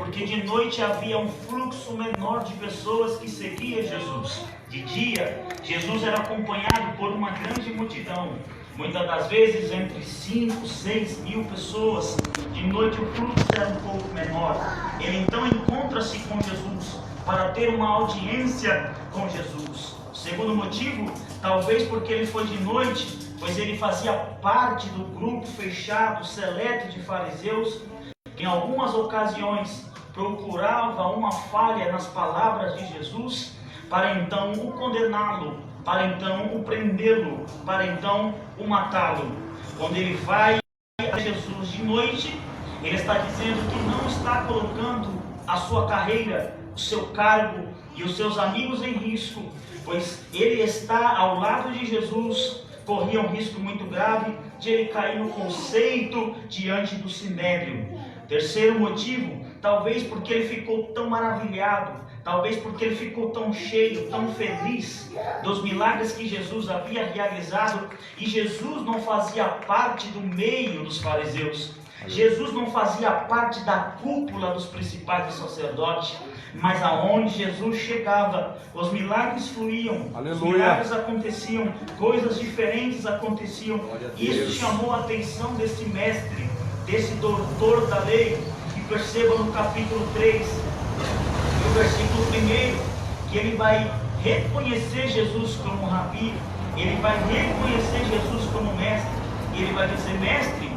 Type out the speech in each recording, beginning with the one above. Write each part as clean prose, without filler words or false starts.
porque de noite havia um fluxo menor de pessoas que seguia Jesus. De dia, Jesus era acompanhado por uma grande multidão, muitas das vezes entre 5, 6 mil pessoas. De noite o fluxo era um pouco menor. Ele então encontra-se com Jesus para ter uma audiência com Jesus. O segundo motivo, talvez porque ele foi de noite, pois ele fazia parte do grupo fechado, seleto de fariseus, que em algumas ocasiões procurava uma falha nas palavras de Jesus, para então o condená-lo, para então o prendê-lo, para então o matá-lo. Quando ele vai a Jesus de noite, ele está dizendo que não está colocando a sua carreira, o seu cargo e os seus amigos em risco, pois ele está ao lado de Jesus, corria um risco muito grave de ele cair no conceito diante do sinédrio. Terceiro motivo, talvez porque ele ficou tão maravilhado, talvez porque ele ficou tão cheio, tão feliz dos milagres que Jesus havia realizado, e Jesus não fazia parte do meio dos fariseus, Jesus não fazia parte da cúpula dos principais sacerdotes, mas aonde Jesus chegava, os milagres fluíam, os milagres aconteciam, coisas diferentes aconteciam. Isso chamou a atenção desse mestre, desse doutor da lei, que perceba no capítulo 3, no versículo 1, que ele vai reconhecer Jesus como rabi, ele vai reconhecer Jesus como mestre, e ele vai dizer: mestre,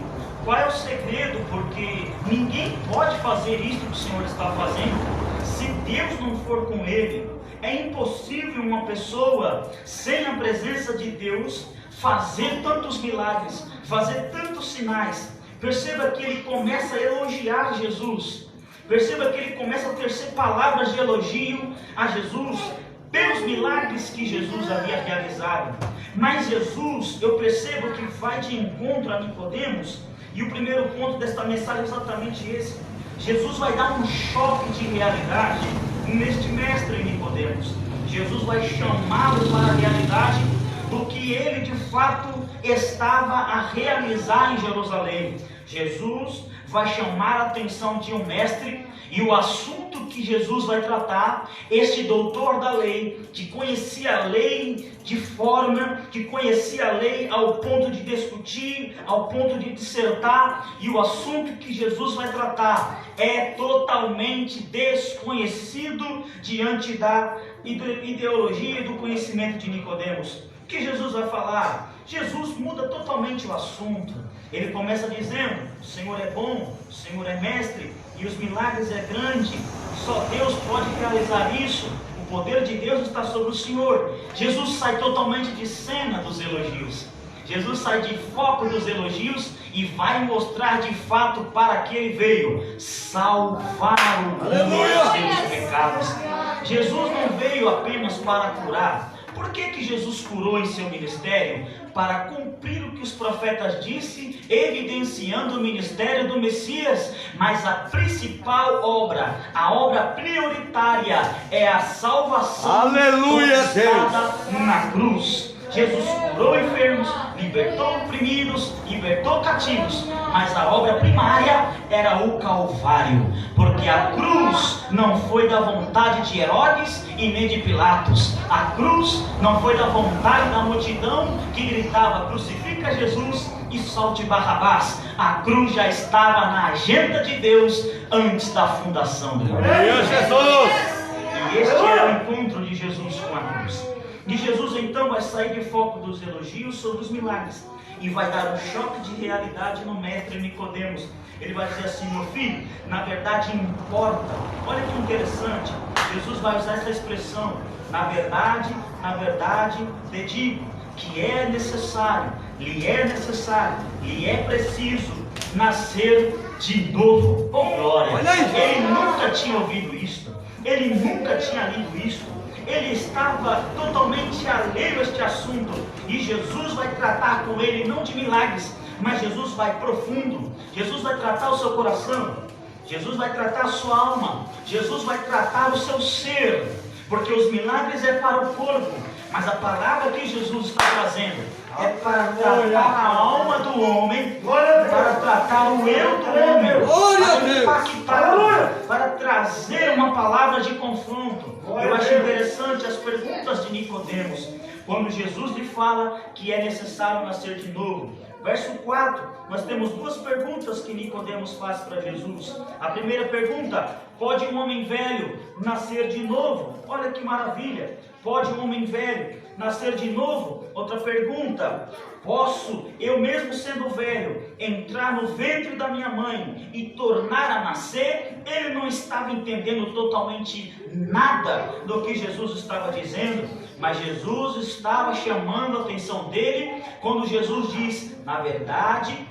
qual é o segredo? Porque ninguém pode fazer isso que o Senhor está fazendo se Deus não for com ele. É impossível uma pessoa sem a presença de Deus fazer tantos milagres, fazer tantos sinais. Perceba que ele começa a elogiar Jesus. Perceba que ele começa a tecer palavras de elogio a Jesus pelos milagres que Jesus havia realizado. Mas Jesus, eu percebo que vai de encontro a Nicodemos, e o primeiro ponto desta mensagem é exatamente esse. Jesus vai dar um choque de realidade neste mestre Nicodemos. Jesus vai chamá-lo para a realidade do que ele de fato estava a realizar em Jerusalém. Jesus vai chamar a atenção de um mestre, e o assunto que Jesus vai tratar, este doutor da lei, que conhecia a lei de forma, que conhecia a lei ao ponto de discutir, ao ponto de dissertar, e o assunto que Jesus vai tratar é totalmente desconhecido diante da ideologia e do conhecimento de Nicodemos. O que Jesus vai falar? Jesus muda totalmente o assunto. Ele começa dizendo: o Senhor é bom, o Senhor é mestre, e os milagres é grande, só Deus pode realizar isso, o poder de Deus está sobre o Senhor. Jesus sai totalmente de cena dos elogios, Jesus sai de foco dos elogios e vai mostrar de fato para que ele veio: salvar o mundo dos seus pecados. Jesus não veio apenas para curar. Por que Jesus curou em seu ministério? Para cumprir o que os profetas disseram, evidenciando o ministério do Messias. Mas a principal obra, a obra prioritária, é a salvação conquistada na cruz. Jesus curou enfermos, libertou oprimidos, libertou cativos, mas a obra primária era o Calvário, porque a cruz não foi da vontade de Herodes e nem de Pilatos. A cruz não foi da vontade da multidão que gritava: crucifica Jesus e solte Barrabás. A cruz já estava na agenda de Deus antes da fundação do mundo. E este era o encontro de Jesus com a cruz. E Jesus então vai sair de foco dos elogios sobre os milagres e vai dar um choque de realidade no mestre Nicodemos. Ele vai dizer assim: meu filho, na verdade importa. Olha que interessante, Jesus vai usar essa expressão: na verdade, te digo que é necessário, lhe é preciso nascer de novo. Oh glória! Ele nunca tinha ouvido isto, ele nunca tinha lido isto. Ele estava totalmente alheio a este assunto, e Jesus vai tratar com ele não de milagres, mas Jesus vai profundo. Jesus vai tratar o seu coração, Jesus vai tratar a sua alma, Jesus vai tratar o seu ser, porque os milagres é para o corpo, mas a palavra que Jesus está trazendo é para tratar a alma do homem, para tratar o eu do homem, para impactar, para tratar palavras de confronto. Eu acho interessante as perguntas de Nicodemos, quando Jesus lhe fala que é necessário nascer de novo. Verso 4, nós temos duas perguntas que Nicodemos faz para Jesus. A primeira pergunta: pode um homem velho nascer de novo? Olha que maravilha! Pode um homem velho nascer de novo? Outra pergunta: posso, eu mesmo sendo velho, entrar no ventre da minha mãe e tornar a nascer? Ele não estava entendendo totalmente nada do que Jesus estava dizendo, mas Jesus estava chamando a atenção dele quando Jesus diz: na verdade,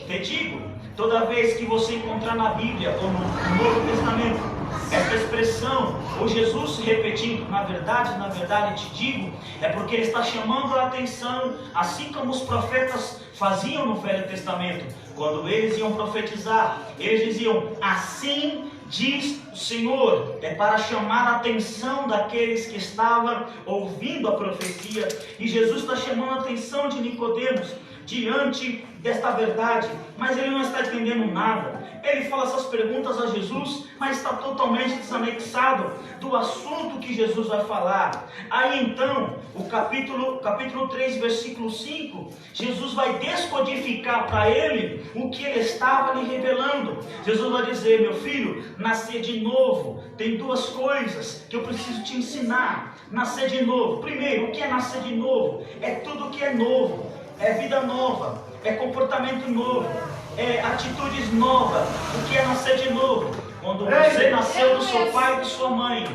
te digo. Toda vez que você encontrar na Bíblia ou no Novo Testamento essa expressão, ou Jesus repetindo, na verdade, te digo, é porque ele está chamando a atenção, assim como os profetas faziam no Velho Testamento. Quando eles iam profetizar, eles diziam: assim diz o Senhor. É para chamar a atenção daqueles que estavam ouvindo a profecia. E Jesus está chamando a atenção de Nicodemos diante desta verdade, mas ele não está entendendo nada. Ele fala essas perguntas a Jesus, mas está totalmente desanexado do assunto que Jesus vai falar. Aí então, o capítulo 3, versículo 5, Jesus vai descodificar para ele o que ele estava lhe revelando. Jesus vai dizer: meu filho, nascer de novo, tem duas coisas que eu preciso te ensinar. Nascer de novo, primeiro, o que é nascer de novo? É tudo que é novo, é vida nova, é comportamento novo, é atitudes novas. O que é nascer de novo? Quando você nasceu do seu pai e de sua mãe,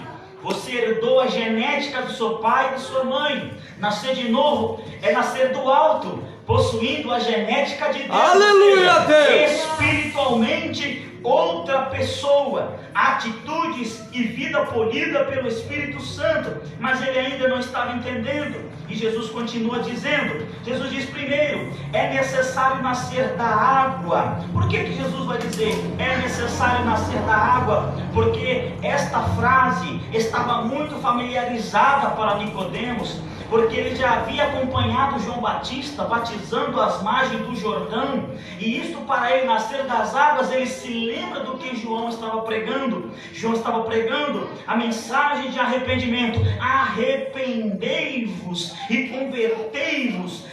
você herdou a genética do seu pai e de sua mãe. Nascer de novo é nascer do alto, possuindo a genética de Deus. Aleluia, Deus! Espiritualmente outra pessoa, atitudes e vida polida pelo Espírito Santo. Mas ele ainda não estava entendendo. E Jesus continua dizendo, Jesus diz: primeiro, é necessário nascer da água. Por que Jesus vai dizer é necessário nascer da água? Porque esta frase estava muito familiarizada para Nicodemos, porque ele já havia acompanhado João Batista batizando as margens do Jordão, e isto para ele nascer das águas, ele se lembra do que João estava pregando. João estava pregando a mensagem de arrependimento: arrependei-vos e convertei-vos,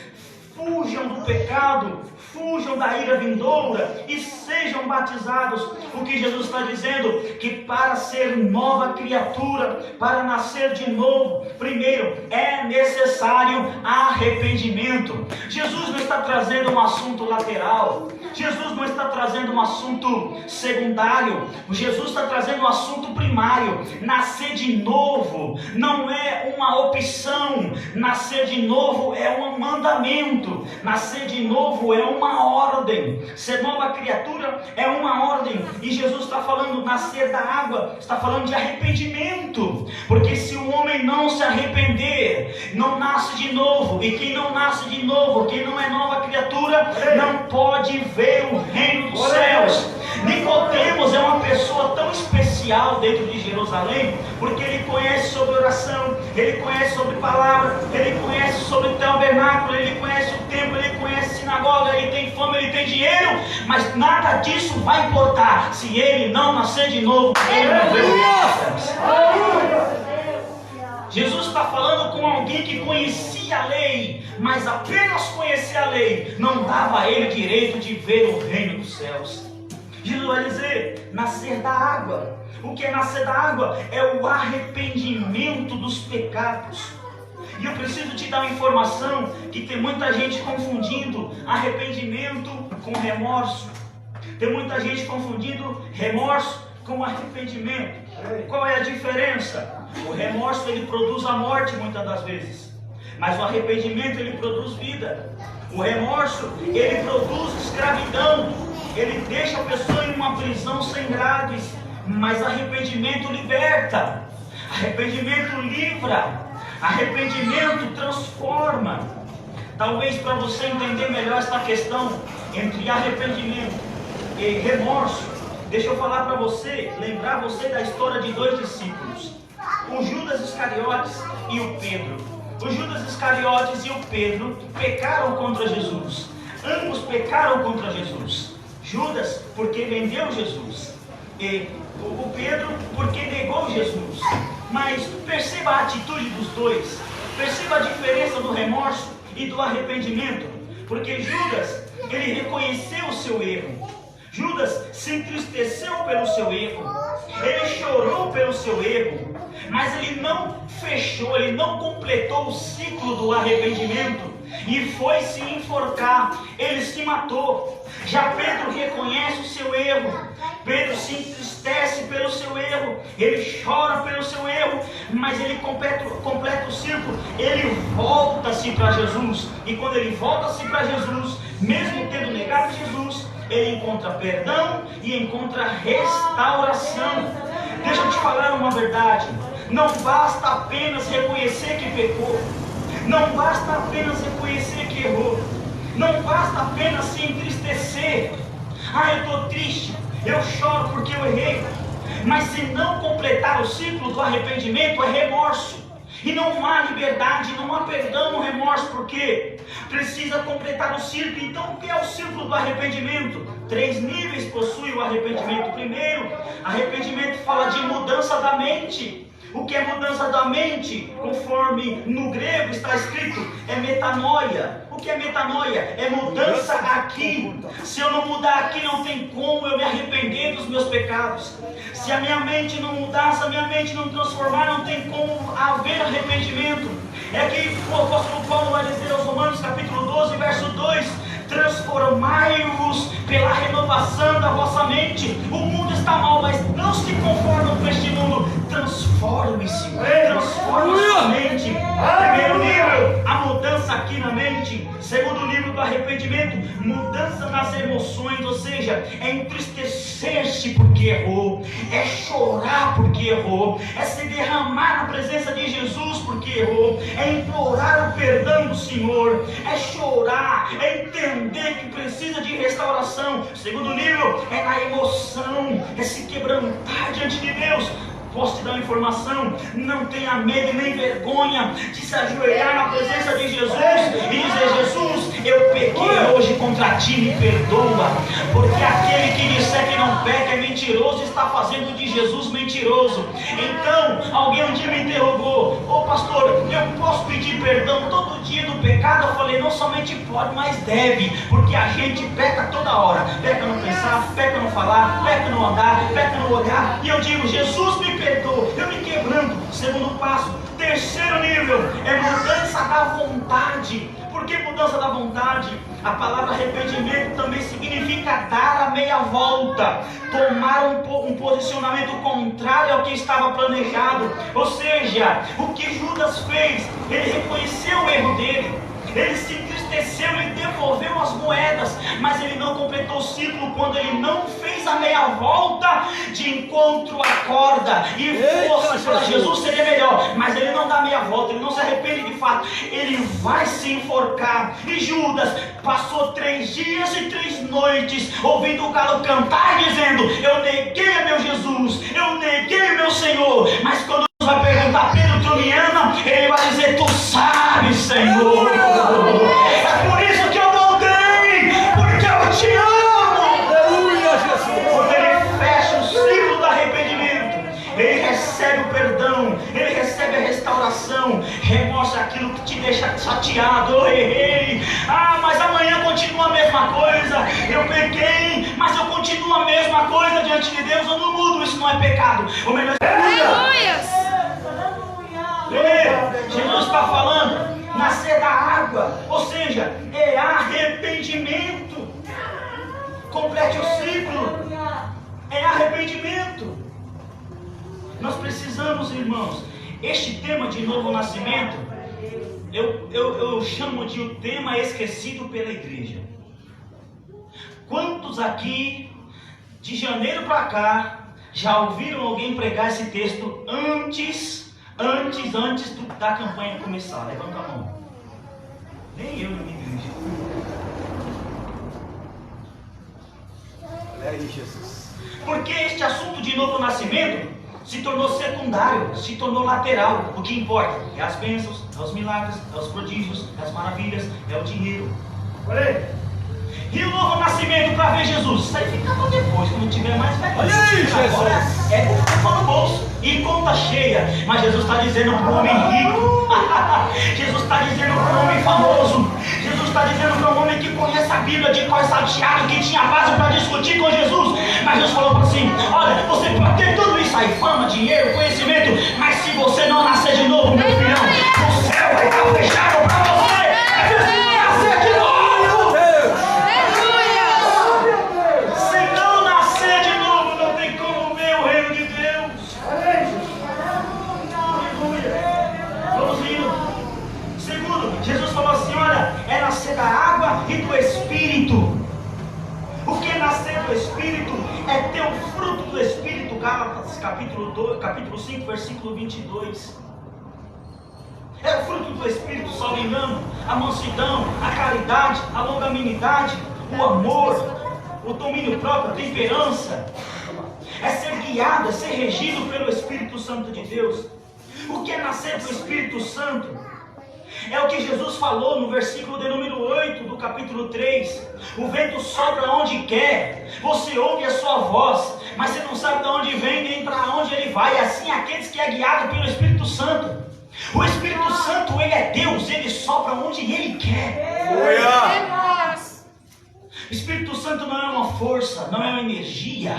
fujam do pecado, fujam da ira vindoura e sejam batizados. O que Jesus está dizendo? Que para ser nova criatura, para nascer de novo, primeiro é necessário arrependimento. Jesus não está trazendo um assunto lateral, Jesus não está trazendo um assunto secundário, Jesus está trazendo um assunto primário. Nascer de novo não é uma opção, nascer de novo é um mandamento, nascer de novo é uma ordem. Ser nova criatura é uma ordem. E Jesus está falando nascer da água, está falando de arrependimento, porque se o homem não se arrepender, não nasce de novo. E quem não nasce de novo, quem não é nova criatura, não pode ver o reino dos céus. Nicodemos é uma pessoa tão especial dentro de Jerusalém, porque ele conhece sobre oração, ele conhece sobre palavra, ele conhece sobre o tabernáculo, ele conhece o templo, ele conhece a sinagoga, ele tem fama, ele tem dinheiro, mas nada disso vai importar se ele não nascer de novo. Ele não vê o reino dos céus. Jesus está falando com alguém que conhecia a lei, mas apenas conhecer a lei não dava a ele direito de ver o reino dos céus. Jesus vai dizer, nascer da água. O que é nascer da água? É o arrependimento dos pecados. E eu preciso te dar uma informação, que tem muita gente confundindo arrependimento com remorso. Tem muita gente confundindo remorso com arrependimento. Qual é a diferença? O remorso, ele produz a morte muitas das vezes, mas o arrependimento, ele produz vida. O remorso, ele produz escravidão, ele deixa a pessoa em uma prisão sem grades, mas arrependimento liberta, arrependimento livra, arrependimento transforma. Talvez para você entender melhor esta questão entre arrependimento e remorso, deixa eu falar para você, lembrar você da história de dois discípulos, o Judas Iscariotes e o Pedro. O Judas Iscariotes e o Pedro pecaram contra Jesus. Ambos pecaram contra Jesus. Judas, porque vendeu Jesus. o Pedro porque negou Jesus. Mas perceba a atitude dos dois, perceba a diferença do remorso e do arrependimento, porque Judas, ele reconheceu o seu erro. Judas se entristeceu pelo seu erro, ele chorou pelo seu erro, mas ele não fechou, ele não completou o ciclo do arrependimento e foi se enforcar, ele se matou. Já Pedro reconhece o seu erro, Pedro se entristece pelo seu erro, ele chora pelo seu erro, mas ele completa o círculo, ele volta-se para Jesus, e quando ele volta-se para Jesus, mesmo tendo negado Jesus, ele encontra perdão e encontra restauração. Deixa eu te falar uma verdade, não basta apenas reconhecer que pecou, não basta apenas reconhecer que errou, não basta apenas se entristecer. Ah, eu estou triste, eu choro porque eu errei. Mas se não completar o ciclo do arrependimento, é remorso. E não há liberdade, não há perdão no remorso, porque precisa completar o ciclo. Então, o que é o ciclo do arrependimento? 3 níveis possui o arrependimento. Primeiro, arrependimento fala de mudança da mente. O que é mudança da mente? Conforme no grego está escrito, é metanoia. O que é metanoia? É mudança aqui. Se eu não mudar aqui, não tem como eu me arrepender dos meus pecados. Se a minha mente não mudar, se a minha mente não transformar, não tem como haver arrependimento. É que o apóstolo Paulo vai dizer aos Romanos capítulo 12, verso 2: transformai-vos pela renovação da vossa mente. O mundo está mal, mas não se conformam com este mundo. Transforme-se, transforme sua mente. Primeiro nível, a mudança aqui na mente. Segundo nível do arrependimento, mudança nas emoções, ou seja, é entristecer-se porque errou, é chorar porque errou, é se derramar na presença de Jesus porque errou, é implorar o perdão do Senhor, é chorar, é entender que precisa de restauração. Segundo nível, é na emoção, é se quebrantar diante de Deus. Posso te dar uma informação? Não tenha medo nem vergonha de se ajoelhar na presença de Jesus e dizer: Jesus, eu pequei hoje contra ti, me perdoa. Porque aquele que disser que não peca é mentiroso, está fazendo de Jesus mentiroso. Então, alguém um dia me interrogou: ô pastor, eu posso pedir perdão todo dia do pecado? Eu falei: não somente pode, mas deve. Porque a gente peca toda hora. Peca no pensar, peca no falar, peca no andar, peca no olhar. E eu digo: Jesus, me perdoa, eu me quebrando. Segundo passo. Terceiro nível é mudança da vontade. Por que mudança da vontade? A palavra arrependimento também significa dar a meia volta, tomar um posicionamento contrário ao que estava planejado. Ou seja, o que Judas fez, ele reconheceu o erro dele, ele se entristeceu e devolveu as moedas, mas ele não completou o ciclo quando ele não fez a meia volta de encontro à corda e fosse para Jesus seria melhor. Mas ele não dá meia volta, ele não se arrepende de fato, ele vai se enforcar. E Judas passou 3 dias e 3 noites ouvindo o galo cantar, dizendo: eu neguei a meu Jesus, eu neguei o meu Senhor. Mas quando vai perguntar: Pedro, tu me ama? Ele vai dizer: tu sabes, Senhor. É por isso que eu voltei, porque eu te amo. Aleluia, Jesus. Quando ele fecha o ciclo do arrependimento, ele recebe o perdão, ele recebe a restauração. Remorso é aquilo que te deixa chateado. Eu errei, mas amanhã continua a mesma coisa. Eu pequei, mas eu continuo a mesma coisa diante de Deus. Eu não mudo, isso não é pecado. O melhor é Jesus está falando nascer da água, ou seja, é arrependimento. Complete o ciclo, é arrependimento. Nós precisamos, irmãos, este tema de novo nascimento, eu chamo de o tema esquecido pela igreja. Quantos aqui, de janeiro para cá, já ouviram alguém pregar esse texto antes da campanha começar? Levanta a mão. Nem eu na minha igreja. Olha aí, Jesus. Porque este assunto de novo nascimento se tornou secundário, se tornou lateral. O que importa é as bênçãos, é os milagres, é os prodígios, é as maravilhas, é o dinheiro. Olha aí. E o novo nascimento para ver Jesus? Isso aí fica para depois, quando tiver mais velho. Olha aí, Jesus. Agora é culpa no bolso e conta cheia. Mas Jesus está dizendo para o homem rico. Jesus está dizendo para o homem famoso. Jesus está dizendo para um homem que conhece a Bíblia de cor salteado, que tinha base para discutir com Jesus. Mas Jesus falou para assim: olha, você pode ter tudo isso aí, fama, dinheiro, conhecimento, mas se você não nascer de novo, meu filhão, o céu vai estar fechado para você. É preciso nascer de novo. Se não nascer de novo, não tem como ver o reino de Deus. Vamos indo. Segundo, Jesus falou assim: olha, é nascer da água e do Espírito. O que é nascer do Espírito é ter o fruto do Espírito. Gálatas capítulo 5, versículo 22. É o fruto do Espírito, salvo engano, a mansidão, a caridade, a longanimidade, o amor, o domínio próprio, a temperança. É ser guiado, é ser regido pelo Espírito Santo de Deus. O que é nascer do Espírito Santo? É o que Jesus falou no versículo de número 8 do capítulo 3. O vento sopra onde quer, você ouve a sua voz, mas você não sabe de onde vem nem para onde ele vai. Assim aqueles que é guiado pelo Espírito Santo. O Espírito Santo, ele é Deus, ele sopra onde ele quer. O Espírito Santo não é uma força, não é uma energia.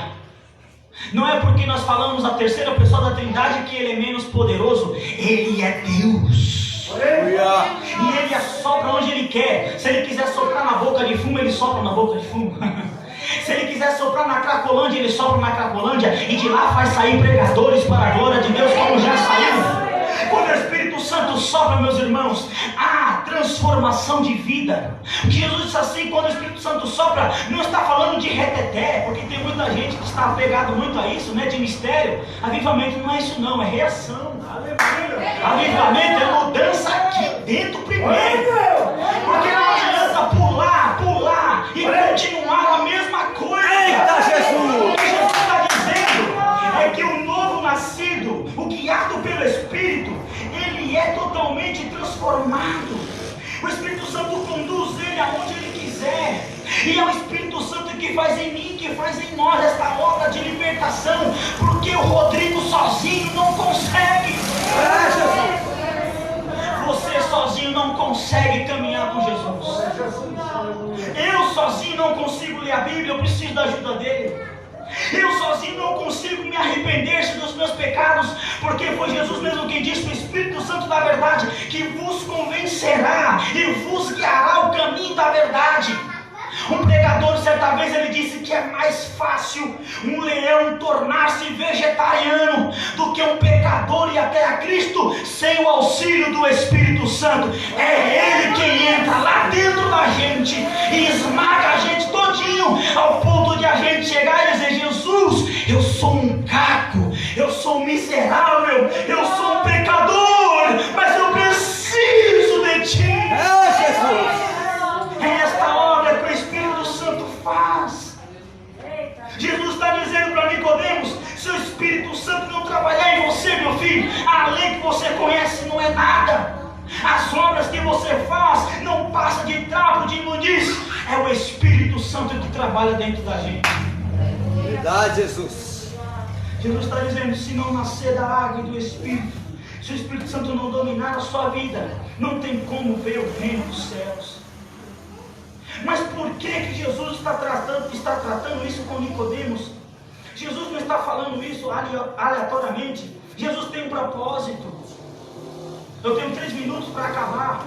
Não é porque nós falamos a terceira pessoa da Trindade que ele é menos poderoso. Ele é Deus. E ele assopra onde ele quer. Se ele quiser soprar na boca de fumo, ele sopra na boca de fumo. Se ele quiser soprar na Cracolândia, ele sopra na Cracolândia. E de lá faz sair pregadores para a glória de Deus, como já saiu. Quando o Espírito Santo sopra, meus irmãos, há transformação de vida. Jesus disse assim: quando o Espírito Santo sopra, não está falando de reteté, porque tem muita gente que está apegado muito a isso, né, de mistério. Avivamento não é isso não, é reação. Avivamento é mudança aqui dentro primeiro. Porque não adianta pular e continuar a mesma coisa. Eita, Jesus! O que Jesus está dizendo é que o novo nascido, o guiado pelo Espírito, ele é totalmente transformado. O Espírito Santo conduz ele aonde ele quiser. E é o Espírito Santo que faz em mim, que faz em nós esta obra de libertação. Porque o Rodrigo sozinho não consegue. Você sozinho não consegue caminhar com Jesus. Eu sozinho não consigo ler a Bíblia, eu preciso da ajuda dele. Eu sozinho não consigo me arrepender dos meus pecados, porque foi Jesus mesmo quem disse: o Espírito Santo da verdade, que vos convencerá e vos guiará o caminho da verdade. Um pregador, certa vez, ele disse que é mais fácil um leão tornar-se vegetariano do que um pecador ir até a Cristo sem o auxílio do Espírito Santo. É Ele quem entra lá dentro da gente e esmaga a gente todinho, ao ponto de a gente chegar e dizer: Jesus, eu sou um caco, eu sou um miserável, eu sou um pecador, mas eu preciso de Ti. Jesus! É esta obra que o Espírito Santo faz. Jesus está dizendo para Nicodemos: se o Espírito Santo não trabalhar em você, meu filho, a lei que você conhece não é nada. As obras que você faz não passa de trapo, de imundície. É o Espírito Santo que trabalha dentro da gente. Verdade, Jesus. Jesus está dizendo: se não nascer da água e do Espírito, se o Espírito Santo não dominar a sua vida, não tem como ver o reino dos céus. Mas por que Jesus está tratando isso com Nicodemos? Jesus não está falando isso aleatoriamente. Jesus tem um propósito. Eu tenho 3 minutos para acabar.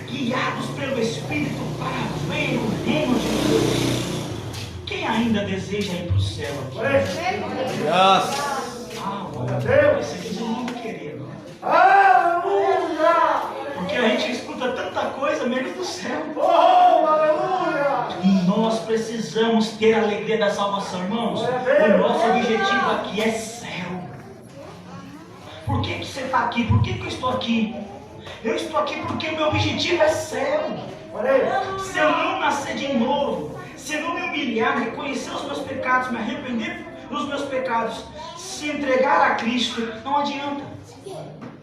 Guiados pelo Espírito para ver o reino de Deus. Quem ainda deseja ir para o céu aqui? Glória a Deus. Esse aqui vocês não vão querer, não. Porque a gente escuta tanta coisa menos do céu. Nós precisamos ter a alegria da salvação, irmãos. O nosso objetivo aqui é céu. Por que você está aqui? Por que eu estou aqui? Eu estou aqui porque o meu objetivo é céu. Se eu não nascer de novo, se eu não me humilhar, reconhecer os meus pecados, me arrepender dos meus pecados, se entregar a Cristo, não adianta.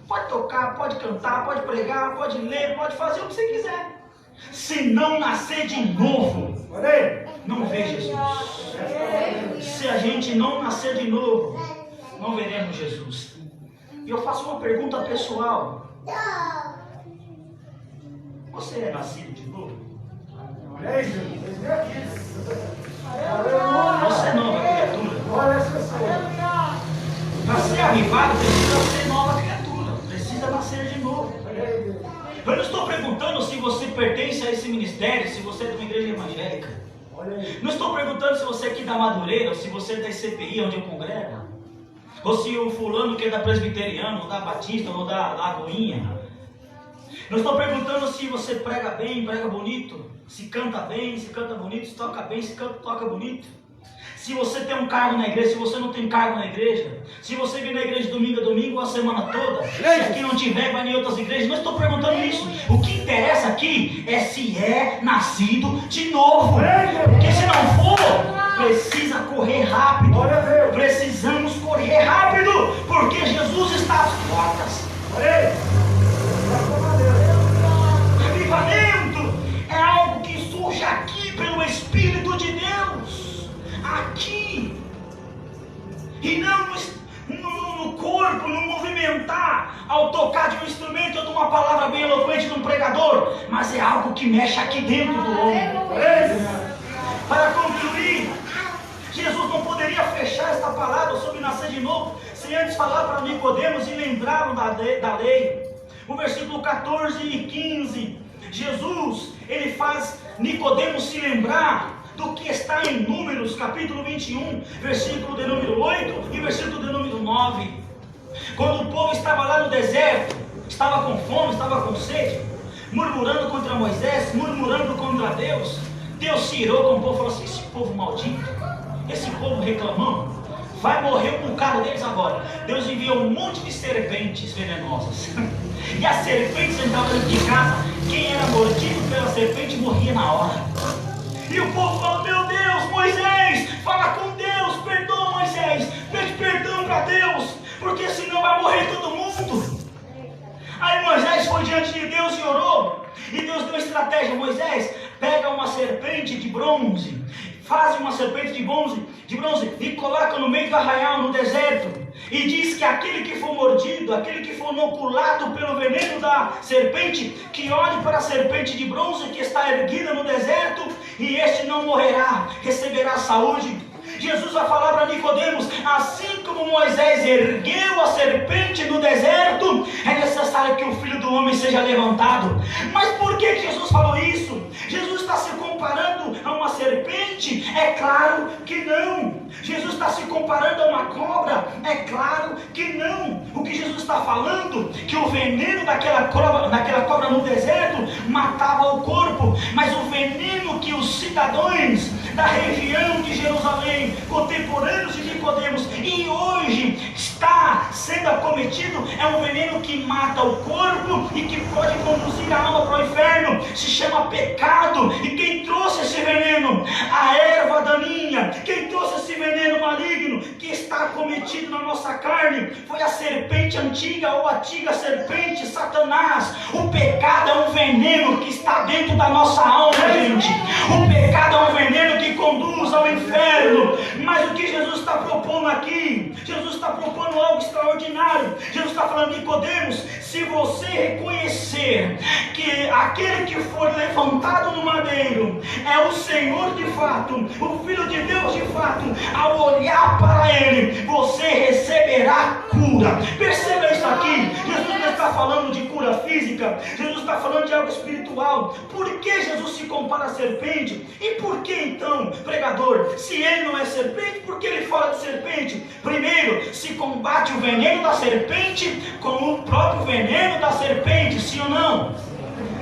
Pode tocar, pode cantar, pode pregar, pode ler, pode fazer o que você quiser. Se não nascer de novo, não vê Jesus. Se a gente não nascer de novo, não veremos Jesus. E eu faço uma pergunta pessoal. Você é nascido de novo? Você é nova criatura. Para ser avivado, precisa ser nova criatura. Precisa nascer de novo. Eu não estou perguntando se você pertence a esse ministério, se você é de uma igreja evangélica. Não estou perguntando se você é aqui da Madureira, ou se você é da CPI, onde eu congrego. Ou se o fulano que é da Presbiteriana, ou da Batista, ou da Lagoinha. Não estou perguntando se você prega bem, prega bonito, se canta bem, se canta bonito, se toca bem, se canta, toca bonito. Se você tem um cargo na igreja, se você não tem cargo na igreja, se você vem na igreja de domingo a domingo, a semana toda, se aqui não tiver, vai em outras igrejas. Não estou perguntando isso. O que interessa aqui é se é nascido de novo. Porque se não for, precisa correr rápido. Precisamos correr rápido, porque Jesus está às portas. Avivamento é algo que surge aqui pelo Espírito de Deus. Aqui, e não no corpo, no movimentar, ao tocar de um instrumento ou de uma palavra bem eloquente de um pregador, mas é algo que mexe aqui dentro do homem. Para concluir, Jesus não poderia fechar esta palavra sobre nascer de novo sem antes falar para Nicodemos e lembrá-lo da lei. O versículo 14 e 15, Jesus, ele faz Nicodemos se lembrar do que está em Números, capítulo 21, versículo de número 8 e versículo de número 9. Quando o povo estava lá no deserto, estava com fome, estava com sede, murmurando contra Moisés, murmurando contra Deus, Deus se irou com o povo e falou assim: esse povo maldito, esse povo reclamando, vai morrer um bocado deles agora. Deus enviou um monte de serpentes venenosas. E as serpentes entravam dentro de casa. Quem era mordido pela serpente morria na hora. E o povo falou: meu Deus, Moisés, fala com Deus, perdoa Moisés, pede perdão para Deus, porque senão vai morrer todo mundo. Aí Moisés foi diante de Deus e orou, e Deus deu uma estratégia: Moisés, pega uma serpente de bronze, faz uma serpente de bronze e coloca no meio do arraial, no deserto, e diz que aquele que for mordido, aquele que for inoculado pelo veneno da serpente, que olhe para a serpente de bronze que está erguida no deserto, e este não morrerá, receberá saúde. Jesus vai falar para Nicodemos: assim como Moisés ergueu a serpente no deserto, é necessário que o Filho do Homem seja levantado. Mas por que Jesus falou isso? Jesus está se comparando a uma serpente? É claro que não. Jesus está se comparando a uma cobra? É claro que não. O que Jesus está falando? Que o veneno daquela cobra no deserto matava o corpo, mas o veneno que os cidadãos da região de Jerusalém, contemporâneos de Nicodemos, e hoje está sendo acometido, é um veneno que mata o corpo e que pode conduzir a alma para o inferno. Se chama pecado. E quem trouxe esse veneno? A erva daninha. Quem trouxe esse veneno maligno que está acometido na nossa carne foi a serpente antiga, ou a antiga serpente, Satanás. O pecado é um veneno que está dentro da nossa alma, gente. O pecado é um veneno que conduz ao inferno. Mas o que Jesus está propondo aqui? Jesus está propondo algo extraordinário. Jesus está falando: Nicodemos, se você reconhecer que aquele que for levantado no madeiro é o Senhor de fato, o Filho de Deus de fato, ao olhar para ele, você receberá cura. Perceba isso aqui. Jesus não está falando de cura física, Jesus está falando de algo espiritual. Por que Jesus se compara à serpente? E por que então, pregador, se ele não é serpente, por que ele fala de serpente? Primeiro, se combate o veneno da serpente com o próprio veneno da serpente, sim ou não?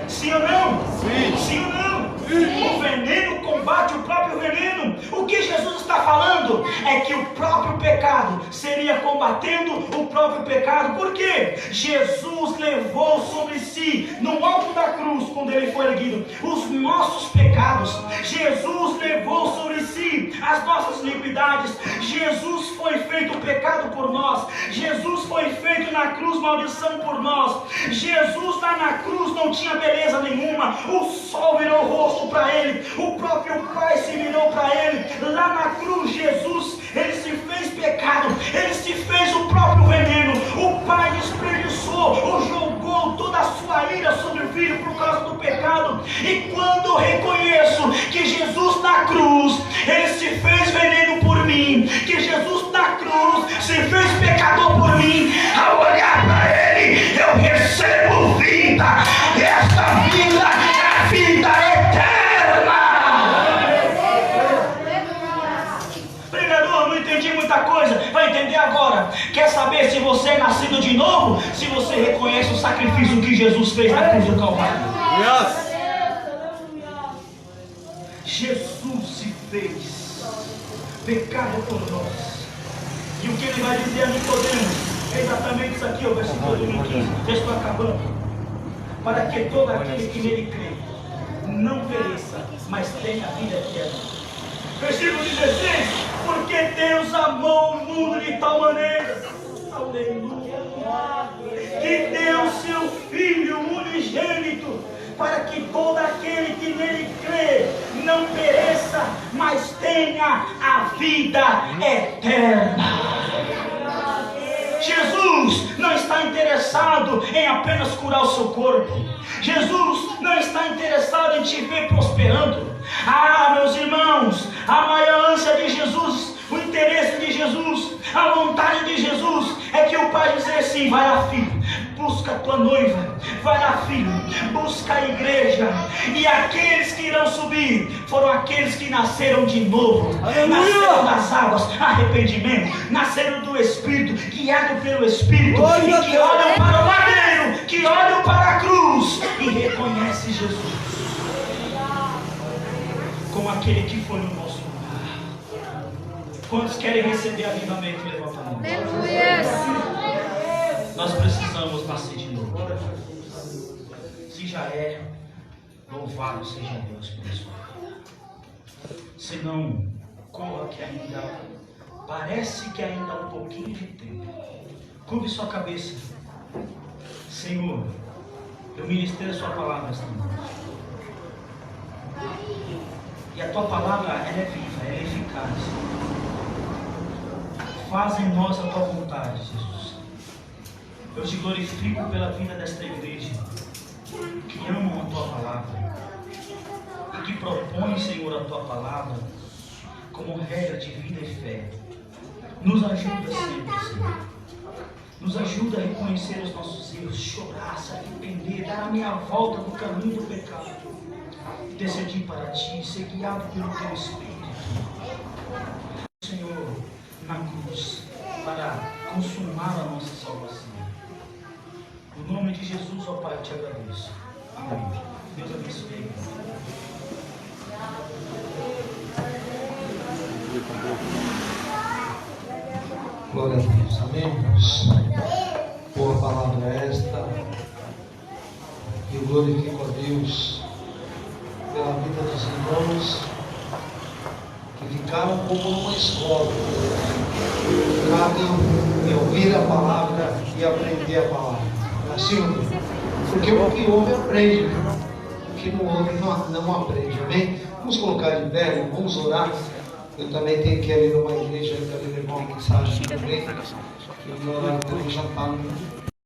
Sim ou não? Sim, sim ou não? O veneno combate o próprio veneno. O que Jesus está falando é que o próprio pecado seria combatendo o próprio pecado. Por quê? Jesus levou sobre si, no alto da cruz, quando ele foi erguido, os nossos pecados. Jesus levou sobre si as nossas iniquidades. Jesus foi feito pecado por nós. Jesus foi feito na cruz maldição por nós. Jesus lá na cruz não tinha beleza nenhuma. O sol virou o rosto para ele, o próprio Pai se virou para ele. Lá na cruz Jesus, ele se fez pecado, ele se fez o próprio veneno. O Pai desperdiçou ou jogou toda a sua ira sobre o Filho por causa do pecado. E quando eu reconheço que Jesus na cruz, ele se fez veneno por mim, que Jesus na cruz se fez pecador por mim, ao olhar para ele eu recebo vida. E essa vida é a vida eterna. Pregador, não entendi muita coisa. Vai entender agora. Quer saber se você é nascido de novo? Se você reconhece o sacrifício que Jesus fez na cruz do Calvário. Yes. Jesus se fez pecado por nós. E o que ele vai dizer a Nicodemos é exatamente isso aqui, o versículo 15. Já estou acabando. Para que todo aquele que nele crê não pereça, mas tenha vida eterna. Versículo 16. Porque Deus amou o mundo de tal maneira, aleluia, que deu seu Filho unigênito, para que todo aquele que nele crê não pereça, mas tenha a vida eterna. Jesus não está interessado em apenas curar o seu corpo. Jesus não está interessado em te ver prosperando. Ah, meus irmãos, a maior ânsia de Jesus, o interesse de Jesus, a vontade de Jesus é que o Pai dizer assim: vai lá, filho, busca a tua noiva, vai lá, filho, busca a igreja. E aqueles que irão subir foram aqueles que nasceram de novo. Aleluia! Nasceram das águas, arrependimento, nasceram do Espírito, guiado pelo Espírito, e que olham para o madeiro, que olham para a cruz e reconhecem Jesus como aquele que foi no nosso lugar. Quantos querem receber avivamento? Levanta a mão. Nós precisamos nascer de novo. Se já é, louvado seja Deus por isso. Se não, corra que ainda parece que ainda há um pouquinho de tempo. Curve sua cabeça. Senhor, eu ministrei a sua palavra esta noite. E a tua palavra, ela é viva, ela é eficaz. Faz em nós a tua vontade, Jesus. Eu te glorifico pela vida desta igreja, que amam a tua palavra e que propõe, Senhor, a tua palavra como regra de vida e fé. Nos ajuda sempre, Senhor. Nos ajuda a reconhecer os nossos erros, chorar, se arrepender, dar a meia volta no caminho do pecado, decidir para ti, ser guiado pelo teu Espírito, Senhor, na cruz, para consumar a nossa salvação. No nome de Jesus, ó Pai, eu te agradeço. Amém. Deus abençoe. Glória a Deus. Amém, irmãos? Boa palavra esta. Eu glorifico a Deus pela vida dos irmãos que ficaram como numa escola, focados em ouvir a palavra e aprender a palavra. Assim, porque o que ouve aprende, o que não ouve não aprende. Amém? Vamos colocar de pé, vamos orar. Eu também tenho que ir ali numa igreja, eu também levar uma mensagem também. E o meu horário também já está